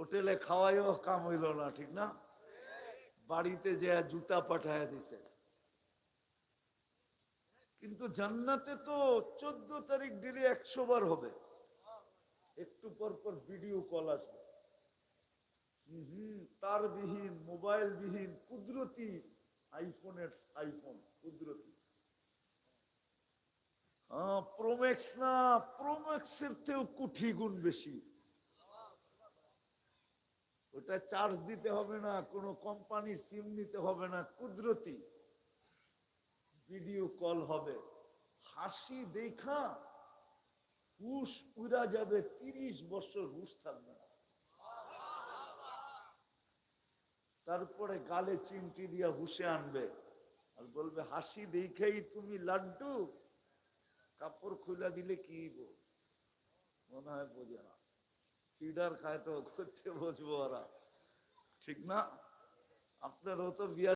হোটেলে খাওয়াইও কাম হইল না, ঠিক না? বাড়িতে যে জুতা পাঠায় দিছে। কিন্তু জান্নাতে তো 14 তারিখ ডেলি 100 বার হবে। একটু পর পর ভিডিও কল আসবে, তার বিহীন, মোবাইল বিহীন, কুদরতি আইফোনের আইফোন, কুদরতি। প্রোম্যাক্স না, প্রোম্যাক্সের থেকেও কোটি গুণ বেশি। ওটা চার্জ দিতে হবে না, কোনো কোম্পানির সিম নিতে হবে না, কুদরতি ভিডিও কল হবে। হাসি দেখা হুশ উড়া যাবে, 30 বছর হুশ থাকবে না। তারপরে গালে চিমটি দিয়া হুশে আনবে আর বলবে হাসি দেখেই তুমি লাড্ডু, কাপড় খুলে দিলে কি গো? মনে হয় বোঝে না, ফিডার খায় তো করতে বসবো ওরা, ঠিক না? আপনারও তো বিয়া